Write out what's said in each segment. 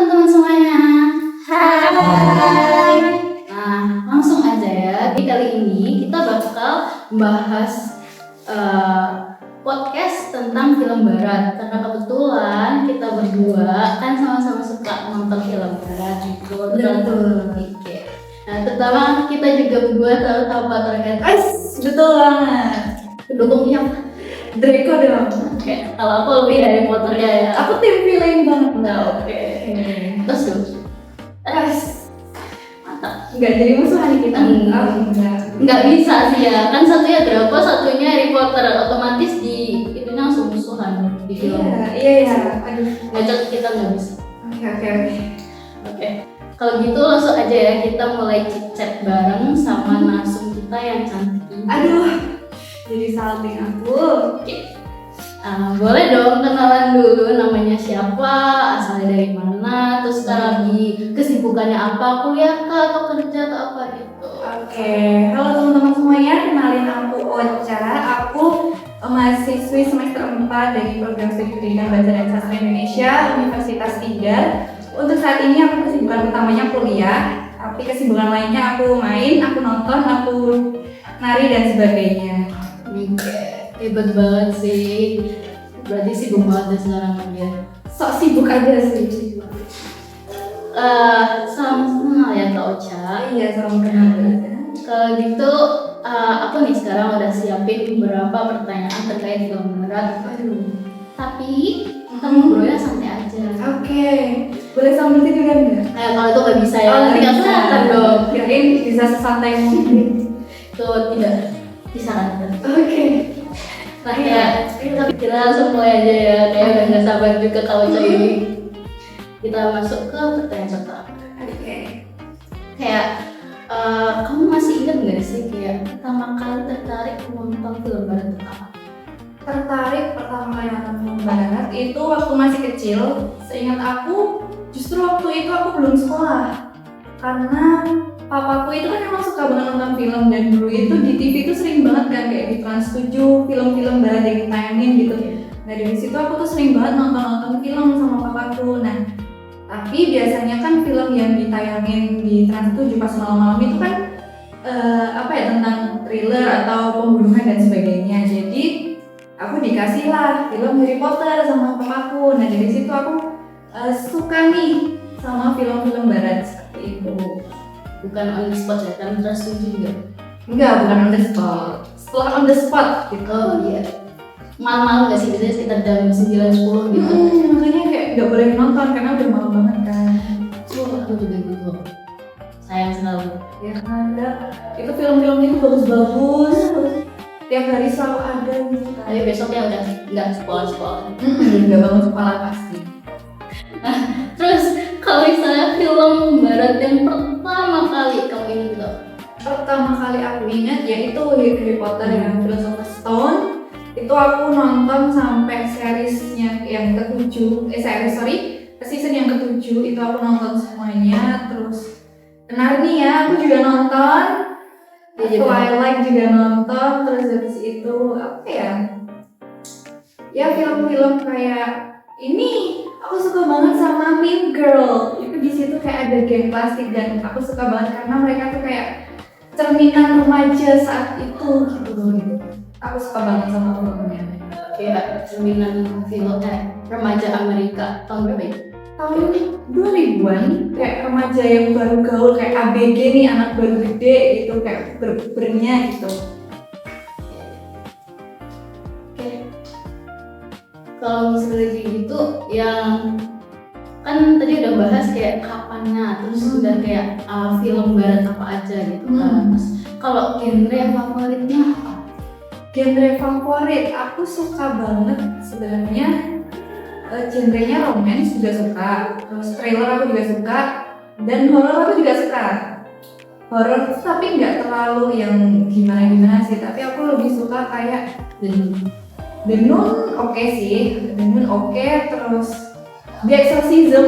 teman-teman semuanya. Hai. Nah, langsung aja ya. Di kali ini kita bakal membahas podcast tentang film barat. Karena kebetulan kita berdua kan sama-sama suka nonton film barat gitu. Betul. Oke. Nah, terutama kita juga berdua tahu apa terkait Betul banget. pendukungnya apa? Draco dong. Oke, kalau aku lebih Harry Potter ya. Aku tim villain banget. Nah, oke. Terus dong. Mantap. Enggak jadi musuhan kita. Enggak. Enggak. Nggak bisa sih ya, kan satunya Draco, satunya Harry Potter, otomatis di itunya langsung musuhan di film. Iya. Aduh. Ngajak kita nggak bisa. Oke. Oke, kalau gitu langsung aja ya kita mulai chit-chat bareng sama narsum kita yang cantik ini. Aduh. Jadi salting aku. Oke. Boleh dong kenalan dulu, namanya siapa, asalnya dari mana, terus sekarang lagi kesibukannya apa, kuliah kah atau kerja atau apa gitu. Oke. Halo teman-teman semuanya, kenalin aku Ocha. Aku mahasiswi semester 4 dari program studi pendidikan bahasa dan sastra Indonesia Universitas Tidar. Untuk saat ini aku kesibukan utamanya kuliah, tapi kesibukan lainnya aku main, aku nonton, aku nari dan sebagainya. Oke, hebat banget sih. Berarti sibuk banget deh sekarang dia. Sok sibuk aja sih. Salam kenal ya Kak Ocha. Iya, salam kenal. Kalau gitu, aku nih sekarang udah siapin beberapa pertanyaan terkait film barat. Tapi kita ngobrolnya santai aja. Oke, boleh sambil tiduran nggak? Kalau itu nggak bisa ya, nanti nggak kelihatan dong. Kirain bisa sesantai mungkin. Itu tidak disarankan. Oke. Nah ya, tapi kita langsung mulai aja ya. Kayak udah nggak sabar juga Kak Ocha ini. Kita masuk ke pertanyaan pertama. Oke. Kayak kamu masih ingat nggak sih kayak pertama kali tertarik nonton film barat itu apa? Tertarik pertama kali nonton film barat itu waktu masih kecil. Seingat aku, justru waktu itu aku belum sekolah. Karena papaku itu kan emang suka banget nonton film, dan dulu itu di TV itu sering banget kan kayak di Trans 7 film-film barat yang ditayangin gitu. Nah dari situ aku tuh sering banget nonton film sama papaku. Nah tapi biasanya kan film yang ditayangin di Trans 7 pas malam-malam itu kan tentang thriller atau pembunuhan dan sebagainya. Jadi aku dikasih lah film Harry Potter sama papaku. Nah dari situ aku suka nih sama film-film barat seperti itu. Bukan on the spot ya, kan Trans 7 juga? Enggak, bukan on the spot. Setelah on the spot gitu. Oh iya. Malam-malam nggak sih, biasanya sekitar jam 9-10 gitu. Makanya kayak nggak boleh nonton karena udah malam banget kan. Aku juga gitu. Sayang selalu. Ya kan, itu film-filmnya tuh bagus-bagus. Tiap hari selalu ada gitu kan. Tapi besoknya udah nggak sekolah-sekolah. Nggak bangun sekolah pasti. Terus kalau misalnya film barat yang pertama kali kamu ingat itu? Pertama kali aku ingat yaitu Harry Potter yang Philosopher's Stone. Itu aku nonton sampai seriesnya yang season yang ketujuh itu aku nonton semuanya. Terus Narnia aku juga nonton, Twilight juga nonton. Terus habis itu apa ya film-film kayak ini aku suka banget sama Mean Girl. Itu di situ kayak ada geng plastik dan aku suka banget karena mereka tuh kayak cerminan remaja saat itu gitu. Aku suka banget sama filmnya. Kayak cerminan film remaja Amerika tahun berapa ya? Tahun 2000-an, kayak remaja yang baru gaul kayak ABG nih, anak baru gede gitu, kayak bernya gitu. Oke. Kalau misalnya kayak gitu, yang kan tadi udah bahas kayak kapannya, terus udah kayak film barat apa aja gitu kan. Terus kalau genre favoritnya apa? Genre favorit, aku suka banget sebenarnya genrenya romance juga suka, terus thriller aku juga suka, dan horor aku juga suka. Horor tapi nggak terlalu yang gimana sih, tapi aku lebih suka kayak The Nun oke sih, The Nun oke, terus The Exorcism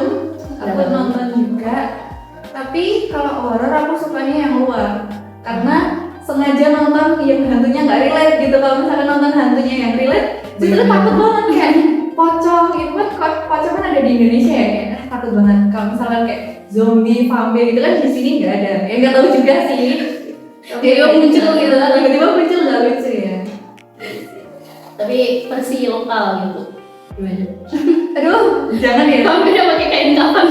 aku nonton juga. Tapi kalau horor aku sukanya yang luar, karena sengaja nonton yang hantunya nggak relate gitu. Kalau misalkan nonton hantunya yang relate, justru takut banget kayak pocong. Itu kan pocong kan ada di Indonesia ya, kayak takut banget kalau misalkan kayak zombie, vampir itu kan di sini nggak ada. Ya nggak tahu juga sih. Tiba-tiba muncul gitu. Tiba-tiba muncul nggak lucu ya. Tapi versi lokal gitu. Gimana? Aduh, jangan ya. Vampirnya pakai kain kafan.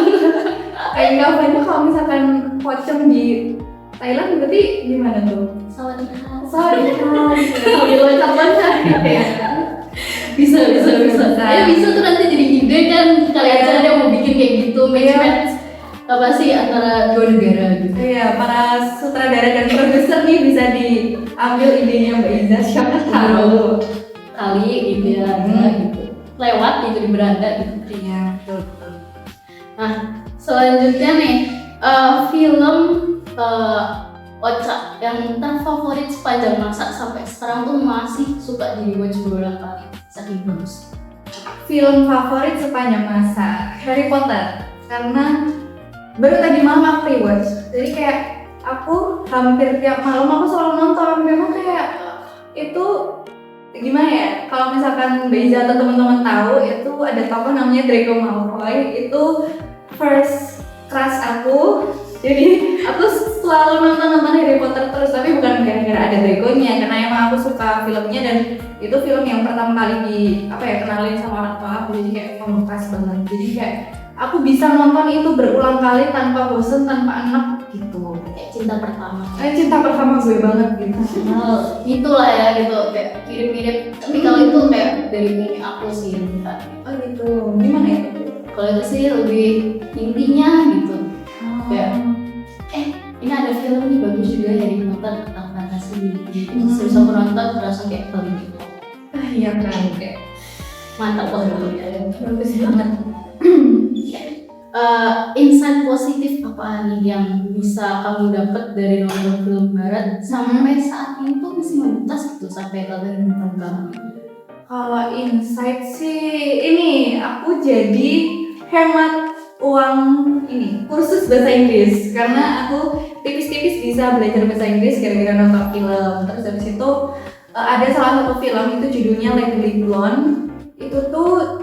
Kain kafan itu kalau misalkan pocong di Thailand berarti gimana tuh? Sawadee Sorry, sambil loncat-loncat gitu ya. bisa. Ya bisa tuh nanti jadi ide kan kali aja ada mau bikin kayak gitu match apa sih antara dua negara gitu. Iya, para sutradara dan produser nih bisa diambil idenya Mbak Iza, siapa tahu Kali gitu ya, gitu. Lewat gitu di beranda gitu. iya, betul. Nah, selanjutnya nih film Ocha yang terfavorit sepanjang masa sampai sekarang tuh masih suka di watch berulang kali saking bagus. Film favorit sepanjang masa Harry Potter, karena baru tadi malam aku rewatch, jadi kayak aku hampir tiap malam aku selalu nonton. Memang kayak itu gimana ya, kalau misalkan Mbak Iza atau teman-teman tahu, itu ada tokoh namanya Draco Malfoy, itu first crush aku. Jadi aku selalu nonton Harry Potter terus, tapi bukan gara-gara ada Draco-nya, karena emang aku suka filmnya dan itu film yang pertama kali kenalin sama orang tua aku, jadi kayak membekas banget. Jadi kayak aku bisa nonton itu berulang kali tanpa bosen, tanpa enak gitu. Kayak cinta pertama. Cinta pertama gue banget gitu. Itulah ya gitu, kayak mirip-mirip. Tapi kalau itu kayak dari ini aku sih minta. Oh gitu. Gimana itu? Kalau itu sih lebih intinya gitu. Kayak ini ada film nih bagus juga Harry Potter tentang fantasi gitu. Terus aku nonton langsung kayak paling gitu. Iya kan, kayak Mantap banget ya. bagus banget. Insight positif apa nih yang bisa kamu dapat dari nonton film barat sampai saat ini tuh masih membekas gitu sampai kalian nonton kamu? Kalau insight sih ini, aku jadi hemat uang ini kursus bahasa Inggris, karena aku tipis-tipis bisa belajar bahasa Inggris gara-gara nonton film. Terus habis itu ada salah satu film itu judulnya Legally Blonde. Itu tuh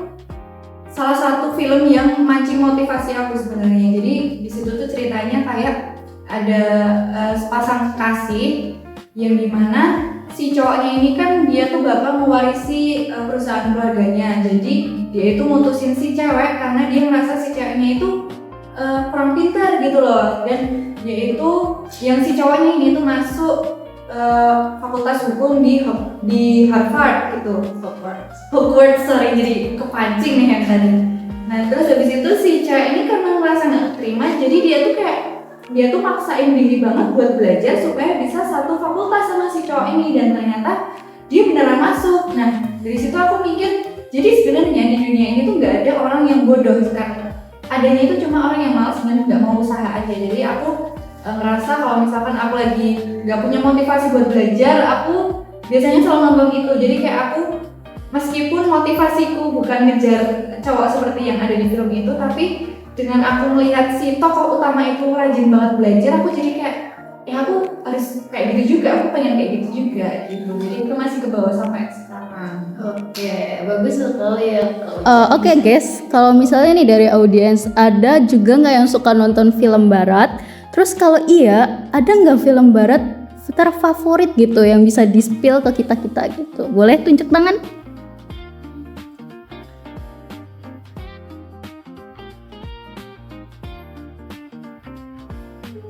salah satu film yang mancing motivasi aku sebenarnya. Jadi di situ tuh ceritanya kayak ada sepasang kekasih yang dimana si cowoknya ini kan dia tuh bakal mewarisi perusahaan keluarganya. Jadi dia itu mutusin si cewek karena dia ngerasa si ceweknya itu kurang pintar gitu loh. Dan dia itu yang si cowoknya ini tuh masuk fakultas hukum di Harvard gitu. Hogwarts, sorry, jadi kepancing nih yang tadi. Nah terus habis itu si cewek ini karena ngerasa nggak terima, jadi dia tuh maksain diri banget buat belajar supaya bisa satu fakultas sama si cowok ini, dan ternyata dia beneran masuk. Nah dari situ aku mikir, jadi sebenarnya di dunia ini tuh nggak ada orang yang bodoh, kan adanya itu cuma orang yang malas dan nggak mau usaha aja. Jadi aku ngerasa kalau misalkan aku lagi nggak punya motivasi buat belajar, aku biasanya selalu nonton itu. Jadi kayak aku, meskipun motivasiku bukan ngejar cowok seperti yang ada di film itu, tapi dengan aku melihat si tokoh utama itu rajin banget belajar, aku jadi kayak aku harus kayak gitu juga, aku pengen kayak gitu juga gitu. Jadi itu masih ke bawah sampai sekarang. Oke, bagus sekali ya. Oke guys, kalau misalnya nih dari audiens ada juga nggak yang suka nonton film barat? Terus kalau iya, ada nggak film barat terfavorit gitu yang bisa di-spill ke kita gitu? Boleh tunjuk tangan?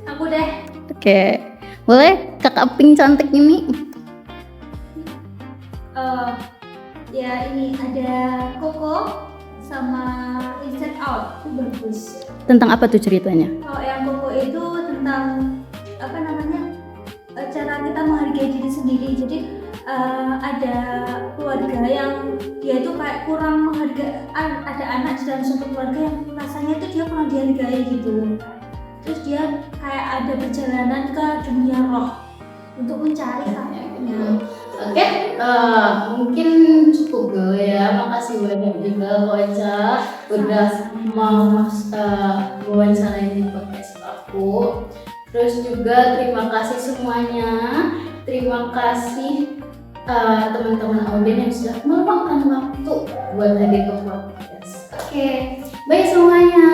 Aku deh. Oke, boleh kakak pink cantik ini? Ya ini ada Coco sama Inside Out, itu bagus. Tentang apa tuh ceritanya? Kalau yang Coco itu tentang apa namanya, cara kita menghargai diri sendiri. Jadi ada keluarga yang dia itu kayak kurang menghargai, ada anak di dalam suatu keluarga yang rasanya itu dia kurang dihargai gitu. Terus dia kayak ada perjalanan ke dunia roh untuk mencari kakeknya. Oke, mungkin cukup dulu ya. Makasih banyak juga Ocha udah mau wawancarain di podcast aku. Terus juga terima kasih semuanya. Terima kasih teman-teman audien yang sudah meluangkan waktu buat hadir ke podcast. Oke, bye semuanya.